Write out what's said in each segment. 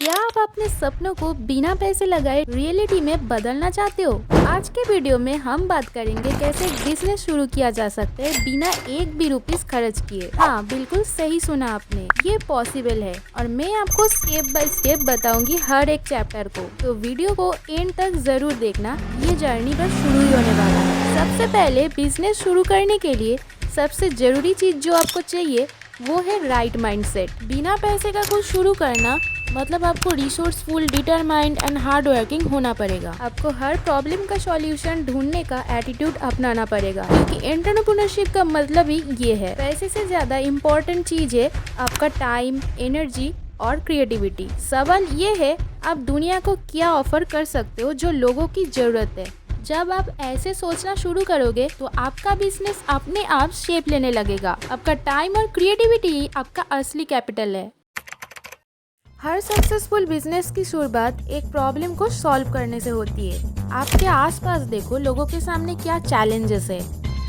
क्या आप अपने सपनों को बिना पैसे लगाए रियलिटी में बदलना चाहते हो? आज के वीडियो में हम बात करेंगे कैसे एक बिजनेस शुरू किया जा सकता है बिना एक भी रुपीस खर्च किए। हाँ, बिल्कुल सही सुना आपने, ये पॉसिबल है और मैं आपको स्टेप बाय स्टेप बताऊंगी हर एक चैप्टर को। तो वीडियो को एंड तक जरूर देखना, ये जर्नी बस शुरू ही होने वाला है। सबसे पहले बिजनेस शुरू करने के लिए सबसे जरूरी चीज जो आपको चाहिए वो है राइट माइंडसेट। बिना पैसे का कुछ शुरू करना मतलब आपको resourceful, determined and hard working होना पड़ेगा। आपको हर प्रॉब्लम का सॉल्यूशन ढूंढने का एटीट्यूड अपनाना पड़ेगा, क्योंकि एंटरप्रेन्योरशिप का मतलब ही ये है। पैसे से ज्यादा इम्पोर्टेंट चीज है आपका टाइम, एनर्जी और क्रिएटिविटी। सवाल ये है आप दुनिया को क्या ऑफर कर सकते हो जो लोगों की जरूरत है। जब आप ऐसे सोचना शुरू करोगे तो आपका बिजनेस अपने आप शेप लेने लगेगा। आपका टाइम और क्रिएटिविटी आपका असली कैपिटल है। हर सक्सेसफुल बिजनेस की शुरुआत एक प्रॉब्लम को सॉल्व करने से होती है। आपके आसपास देखो, लोगों के सामने क्या चैलेंजेस है।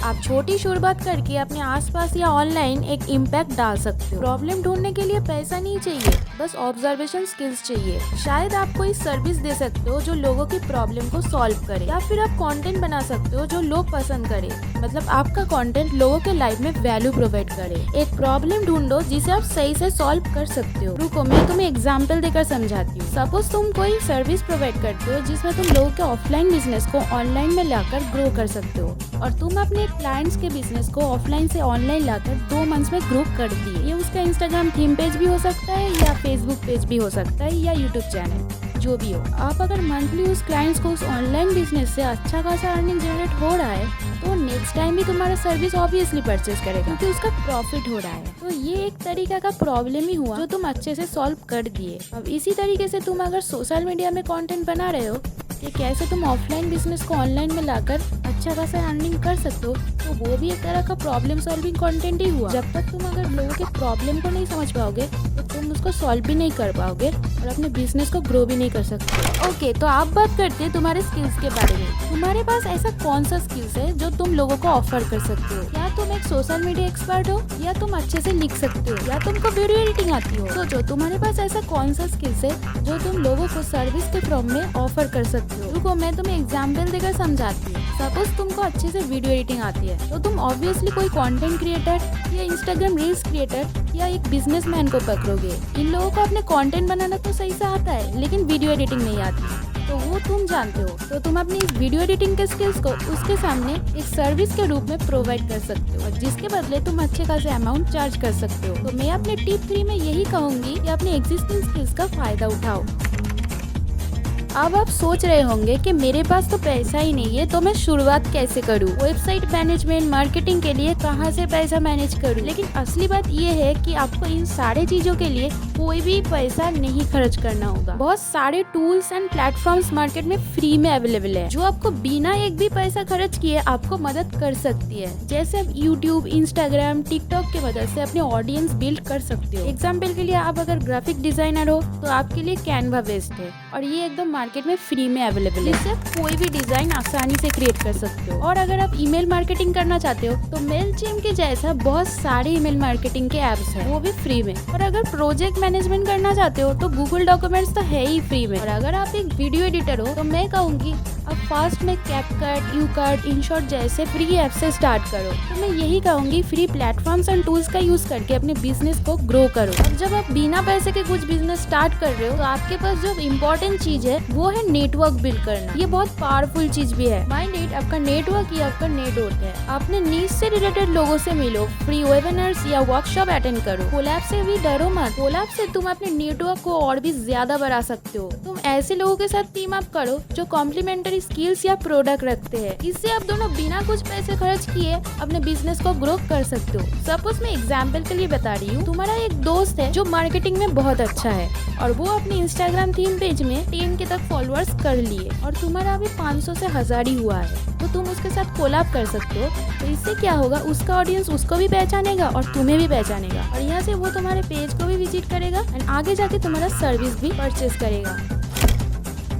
आप छोटी शुरुआत करके अपने आसपास या ऑनलाइन एक इम्पैक्ट डाल सकते हो। प्रॉब्लम ढूंढने के लिए पैसा नहीं चाहिए, बस ऑब्जर्वेशन स्किल्स चाहिए। शायद आप कोई सर्विस दे सकते हो जो लोगों की प्रॉब्लम को सॉल्व करे, या फिर आप कंटेंट बना सकते हो जो लोग पसंद करे। मतलब आपका कंटेंट लोगों के लाइफ में वैल्यू प्रोवाइड करे। एक प्रॉब्लम ढूंढो जिसे आप सही से सॉल्व कर सकते हो। रुको, मैं तुम्हें एग्जाम्पल देकर समझाती हूँ। सपोज तुम कोई सर्विस प्रोवाइड करते हो जिसमें तुम लोगों के ऑफलाइन बिजनेस को ऑनलाइन में लाकर ग्रो कर सकते हो, और तुम अपने क्लाइंट्स के बिजनेस को ऑफलाइन से ऑनलाइन लाकर 2 मंथ्स में ग्रो कर दिए। ये उसका इंस्टाग्राम थीम पेज भी हो सकता है, या फेसबुक पेज भी हो सकता है, या यूट्यूब चैनल, जो भी हो। आप अगर मंथली उस क्लाइंट्स को उस ऑनलाइन बिजनेस से अच्छा खासा अर्निंग जनरेट हो रहा है, तो नेक्स्ट टाइम भी तुम्हारा सर्विस ऑब्वियसली परचेज करेगा, क्योंकि उसका प्रॉफिट हो रहा है। तो ये एक तरीका का प्रॉब्लम ही हुआ जो तुम अच्छे से सॉल्व कर दिए। अब इसी तरीके से तुम अगर सोशल मीडिया में कंटेंट बना रहे हो कि कैसे तुम ऑफलाइन बिजनेस को ऑनलाइन में लाकर अच्छा खासा अर्निंग कर सकते हो, तो वो भी एक तरह का प्रॉब्लम सॉल्विंग कंटेंट ही हुआ। जब तक तुम अगर लोगों के प्रॉब्लम को नहीं समझ पाओगे तो तुम उसको सॉल्व भी नहीं कर पाओगे और अपने बिजनेस को ग्रो भी नहीं कर सकते। ओके, तो आप बात करते हैं तुम्हारे स्किल्स के बारे में। तुम्हारे पास ऐसा कौन सा स्किल्स है जो तुम लोगों को ऑफर कर सकते हो? क्या तुम एक सोशल मीडिया एक्सपर्ट हो, या तुम अच्छे से लिख सकते हो, या तुमको वीडियो एडिटिंग आती हो? सोचो, तुम्हारे पास ऐसा कौन सा स्किल्स है जो तुम लोगों को सर्विस के फॉर्म में ऑफर कर सकते हो। रुको, मैं तुम्हें एग्जाम्पल देकर समझाती हूँ। सपोज तुमको अच्छे से वीडियो एडिटिंग आती है, तो तुम ऑब्वियसली कोई कंटेंट क्रिएटर या इंस्टाग्राम रील्स क्रिएटर या एक बिजनेसमैन को पकड़ोगे। इन लोगों को अपने कंटेंट बनाना तो सही से आता है, लेकिन वीडियो एडिटिंग नहीं आती, तो वो तुम जानते हो। तो तुम अपनी इस वीडियो एडिटिंग के स्किल्स को उसके सामने एक सर्विस के रूप में प्रोवाइड कर सकते हो, और जिसके बदले तुम अच्छे खासे अमाउंट चार्ज कर सकते हो। तो मैं अपने टिप 3 में यही कहूंगी कि अपने एग्जिस्टिंग स्किल्स का फायदा उठाओ। अब आप सोच रहे होंगे कि मेरे पास तो पैसा ही नहीं है, तो मैं शुरुआत कैसे करूं? वेबसाइट मैनेजमेंट, मार्केटिंग के लिए कहां से पैसा मैनेज करूं? लेकिन असली बात ये है कि आपको इन सारे चीजों के लिए कोई भी पैसा नहीं खर्च करना होगा। बहुत सारे टूल्स एंड प्लेटफॉर्म्स मार्केट में फ्री में अवेलेबल है, जो आपको बिना एक भी पैसा खर्च किए आपको मदद कर सकती है। जैसे आप यूट्यूब, इंस्टाग्राम, टिकटॉक की मदद से अपने ऑडियंस बिल्ड कर सकते हो। एग्जाम्पल के लिए, आप अगर ग्राफिक डिजाइनर हो तो आपके लिए कैनवा बेस्ट है, और ये एकदम मार्केट में फ्री में अवेलेबल है। इससे आप कोई भी डिजाइन आसानी से क्रिएट कर सकते हो। और अगर आप ईमेल मार्केटिंग करना चाहते हो तो मेलचिम्प के जैसा बहुत सारे ईमेल मार्केटिंग के एप्स हैं, वो भी फ्री में। और अगर प्रोजेक्ट मैनेजमेंट करना चाहते हो तो गूगल डॉक्यूमेंट्स तो है ही फ्री में। और अगर आप एक वीडियो एडिटर हो तो मैं कहूँगी अब फास्ट में कैपकट, यूकट, इनशॉट जैसे फ्री ऐप से स्टार्ट करो। तो मैं यही कहूँगी, फ्री प्लेटफॉर्म्स एंड टूल्स का यूज करके अपने बिजनेस को ग्रो करो। अब जब आप बिना पैसे के कुछ बिजनेस स्टार्ट कर रहे हो तो आपके पास जो इम्पोर्टेंट चीज है वो है नेटवर्क बिल्ड करना। ये बहुत पावरफुल चीज भी है। माइंड इट, आपका नेटवर्क ही आपका नेटवर्क है। अपने नीश से रिलेटेड लोगों से मिलो, फ्री वेबिनार्स या वर्कशॉप अटेंड करो। कोलैब से भी डरो मत, कोलैब से तुम अपने नेटवर्क को और भी ज्यादा बढ़ा सकते हो। तुम ऐसे लोगों के साथ टीम अप करो जो कॉम्प्लीमेंट्री स्किल्स या प्रोडक्ट रखते हैं। इससे आप दोनों बिना कुछ पैसे खर्च किए अपने बिजनेस को ग्रो कर सकते हो। सपोज मैं एग्जाम्पल के लिए बता रही हूँ, तुम्हारा एक दोस्त है जो मार्केटिंग में बहुत अच्छा है, और वो अपने इंस्टाग्राम थीम पेज में 10 के तक फॉलोअर्स कर लिए, और तुम्हारा अभी 500 से 1000 ही हुआ है। तो तुम उसके साथ कोलैब कर सकते हो। तो इससे क्या होगा, उसका ऑडियंस उसको भी पहचानेगा और तुम्हें भी पहचानेगा, और यहाँ से वो तुम्हारे पेज को भी विजिट करेगा एंड आगे जाके तुम्हारा सर्विस भी परचेज करेगा।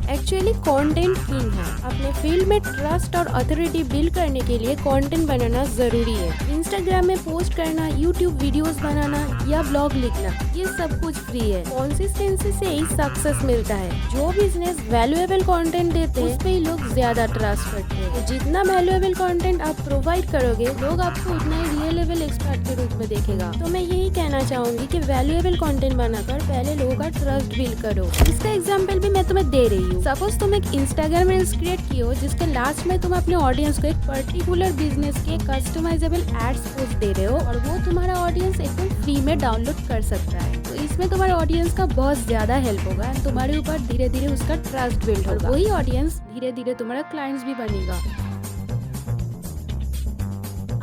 एक्चुअली कंटेंट किंग है। अपने फील्ड में ट्रस्ट और अथॉरिटी बिल्ड करने के लिए कंटेंट बनाना जरूरी है। इंस्टाग्राम में पोस्ट करना, यूट्यूब वीडियोस बनाना या ब्लॉग लिखना, ये सब कुछ फ्री है। कंसिस्टेंसी से ही सक्सेस मिलता है। जो बिजनेस वैल्यूएबल कंटेंट देते हैं उस पे ही लोग ज्यादा ट्रस्ट करते हैं। तो जितना वैल्यूएबल कंटेंट आप प्रोवाइड करोगे, लोग आपको उतना ही रियलेबल एक्सपर्ट के रूप में देखेगा। तो मैं यही कहना चाहूंगी कि वैल्यूएबल कंटेंट बनाकर पहले लोगों का ट्रस्ट बिल्ड करो। इसका एग्जांपल भी मैं तुम्हें दे रही हूँ। सपोज तुम एक इंस्टाग्राम रील्स क्रिएट की हो जिसके लास्ट में तुम अपने ऑडियंस को एक पर्टिकुलर बिजनेस के कस्टमाइजेबल एड्स पोस्ट दे रहे हो और वो तुम्हारा ऑडियंस एकदम फ्री में डाउनलोड कर सकता है। तो इसमें तुम्हारे ऑडियंस का बहुत ज्यादा हेल्प होगा एंड तुम्हारे ऊपर धीरे धीरे उसका ट्रस्ट बिल्ड होगा। वही ऑडियंस धीरे धीरे तुम्हारा क्लाइंट्स भी बनेगा।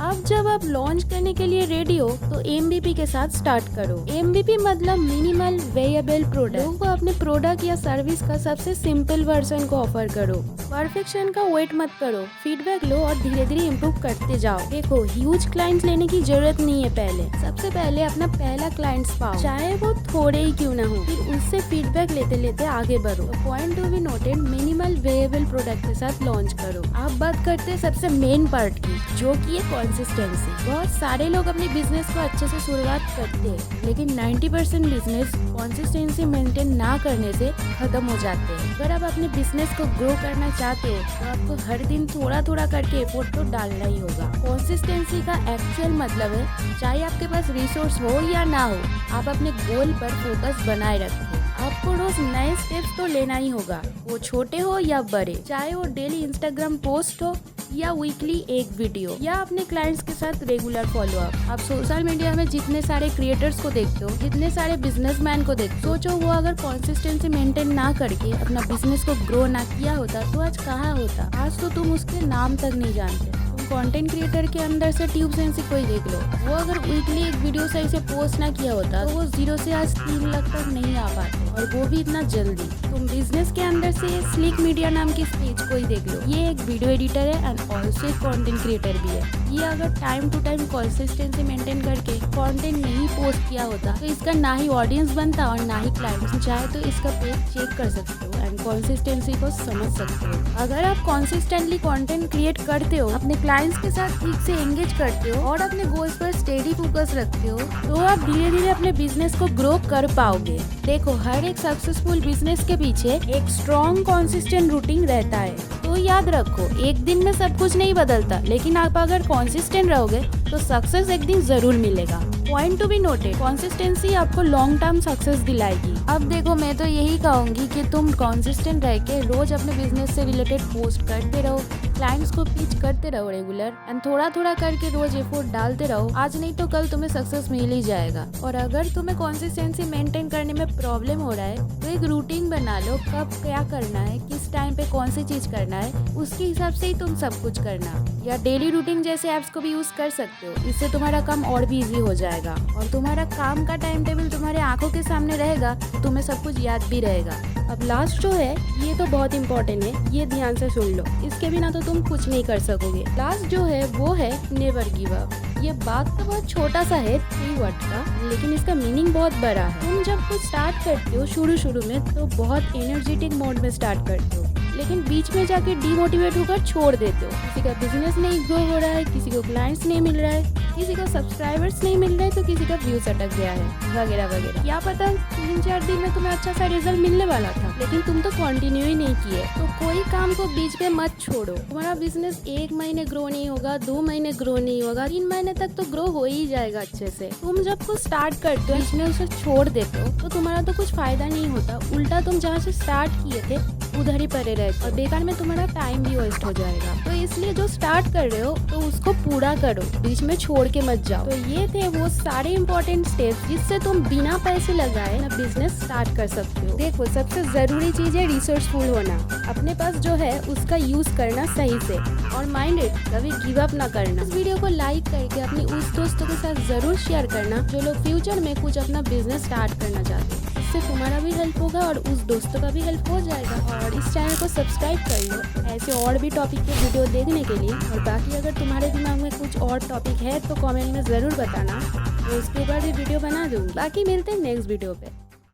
अब जब आप लॉन्च करने के लिए रेडी हो तो MVP के साथ स्टार्ट करो। MVP मतलब मिनिमल वेएबल प्रोडक्ट। लोगों को अपने प्रोडक्ट या सर्विस का सबसे सिंपल वर्जन को ऑफर करो। परफेक्शन का वेट मत करो, फीडबैक लो और धीरे धीरे इम्प्रूव करते जाओ। देखो, ह्यूज क्लाइंट्स लेने की जरूरत नहीं है। सबसे पहले अपना पहला क्लाइंट्स पाओ, चाहे वो थोड़े ही क्यों ना हो, फिर उससे फीडबैक लेते लेते आगे बढ़ो। Point to be noted, minimal viable product के साथ लॉन्च करो। आप बात करते हैं सबसे मेन पार्ट की, जो की है कंसिस्टेंसी। बहुत सारे लोग अपने बिजनेस को अच्छे से शुरुआत करते हैं, लेकिन 90% बिजनेस कंसिस्टेंसी मेंटेन ना करने से खत्म हो जाते हैं। अगर आप अपने बिजनेस को ग्रो करना चाहते हो तो आपको हर दिन थोड़ा थोड़ा करके एफर्ट तो डालना ही होगा। कंसिस्टेंसी का एक्चुअल मतलब है, चाहे आपके पास रिसोर्स हो या ना हो, आप अपने गोल पर फोकस बनाए रखें। आपको रोज नए स्टेप्स तो लेना ही होगा, वो छोटे हो या बड़े, चाहे वो डेली इंस्टाग्राम पोस्ट हो या वीकली एक वीडियो या अपने क्लाइंट्स के साथ रेगुलर फॉलो अप। आप सोशल मीडिया में जितने सारे क्रिएटर्स को देखते हो, जितने सारे बिजनेसमैन को देखते हो, सोचो वो अगर कंसिस्टेंसी मेंटेन ना करके अपना बिजनेस को ग्रो ना किया होता तो आज कहाँ होता। आज तो तुम उसके नाम तक नहीं जानते। कंटेंट क्रिएटर के अंदर से ट्यूब सेंसी कोई देख लो, वो अगर वीकली एक वीडियो सही से पोस्ट ना किया होता तो वो 0 से आज 3 लाख तक नहीं आ पाते, और वो भी इतना जल्दी। तुम बिजनेस के अंदर से स्लिक मीडिया नाम की पेज को ही देख लो, ये एक वीडियो एडिटर है एंड ऑल्सो एक कंटेंट क्रिएटर भी है। ये अगर time to time consistency maintain करके कंटेंट नहीं पोस्ट किया होता तो इसका ना ही ऑडियंस बनता और ना ही क्लाइंट्स। चाहे तो इसका पेज चेक कर सकते हो एंड कंसिस्टेंसी को समझ सकते हो। अगर आप कंसिस्टेंटली कंटेंट क्रिएट करते हो, अपने क्लाइंट्स के साथ ठीक से एंगेज करते हो और अपने गोल्स पर स्टेडी फोकस रखते हो, तो आप धीरे धीरे अपने बिजनेस को ग्रो कर पाओगे। देखो, हर एक सक्सेसफुल बिजनेस के पीछे एक स्ट्रॉन्ग कंसिस्टेंट रूटीन रहता है। तो याद रखो, एक दिन में सब कुछ नहीं बदलता, लेकिन आप अगर कंसिस्टेंट रहोगे तो सक्सेस एक दिन जरूर मिलेगा। Point to be noted, consistency आपको लॉन्ग टर्म सक्सेस दिलाएगी। अब देखो, मैं तो यही कहूंगी कि तुम कंसिस्टेंट रह के रोज अपने बिजनेस से रिलेटेड पोस्ट करते रहो, क्लाइंट्स को पिच करते रहो रेगुलर एंड थोड़ा थोड़ा करके रोज एफर्ट डालते रहो। आज नहीं तो कल तुम्हें सक्सेस मिल ही जाएगा। और अगर तुम्हें कंसिस्टेंसी मेंटेन करने में प्रॉब्लम हो रहा है तो एक रूटीन बना लो, कब क्या करना है, किस टाइम पे कौन सी चीज करना है, उसके हिसाब से ही तुम सब कुछ करना। या डेली रूटीन जैसे ऐप्स को भी यूज कर सकते हो, इससे तुम्हारा काम और भी इजी हो जाएगा और तुम्हारा काम का टाइम टेबल तुम्हारे आंखों के सामने रहेगा, तो तुम्हें सब कुछ याद भी रहेगा। अब लास्ट जो है, ये तो बहुत इंपॉर्टेंट है, ये ध्यान से सुन लो, इसके बिना तो तुम कुछ नहीं कर सकोगे। लास्ट जो है वो है नेवर गिव अप। ये बात तो बहुत छोटा सा है 3 वर्ड का, लेकिन इसका मीनिंग बहुत बड़ा है। तुम जब कुछ स्टार्ट करते हो शुरू में तो बहुत एनर्जेटिक मोड में स्टार्ट करते हो, लेकिन बीच में जाके डिमोटिवेट होकर छोड़ देते हो। किसी का बिजनेस नहीं ग्रो हो रहा है, किसी को क्लाइंट्स नहीं मिल रहा है, किसी को सब्सक्राइबर्स नहीं मिल रहे, तो किसी का व्यूज अटक गया है, वगैरह वगैरह। क्या पता 3-4 दिन में तुम्हें अच्छा सा रिजल्ट मिलने वाला था, लेकिन तुम तो कंटिन्यू ही नहीं किए। तो कोई काम को बीच में मत छोड़ो। तुम्हारा बिजनेस 1 महीने ग्रो नहीं होगा, 2 महीने ग्रो नहीं होगा, 3 महीने तक तो ग्रो हो ही जाएगा अच्छे से। तुम जब कुछ स्टार्ट करते हो, बीच में उसे छोड़ देते हो, तो तुम्हारा तो कुछ फायदा नहीं होता। उल्टा तुम जहाँ से स्टार्ट किए थे उधर ही पड़े रहते और बेकार में तुम्हारा टाइम भी वेस्ट हो जाएगा। तो इसलिए जो स्टार्ट कर रहे हो तो उसको पूरा करो, बीच में छोड़ के मत जाओ। तो ये थे वो सारे इम्पोर्टेंट स्टेप्स जिससे तुम बिना पैसे लगाए ना बिजनेस स्टार्ट कर सकते हो। देखो, सबसे जरूरी चीज है रिसोर्सफुल होना, अपने पास जो है उसका यूज करना सही से, और माइंडेड, कभी गिव अप ना करना। इस वीडियो को लाइक करके अपने उस दोस्तों के साथ जरूर शेयर करना जो लोग फ्यूचर में कुछ अपना बिजनेस स्टार्ट करना चाहते हैं। इससे तुम्हारा भी हेल्प होगा और उस दोस्तों का भी हेल्प हो जाएगा। और इस चैनल को सब्सक्राइब कर लो ऐसे और भी टॉपिक के वीडियो देखने के लिए। और बाकी अगर तुम्हारे दिमाग में कुछ और टॉपिक है तो कमेंट में ज़रूर बताना, तो उसके ऊपर भी वीडियो बना दूँगी। बाकी मिलते हैं नेक्स्ट वीडियो पे।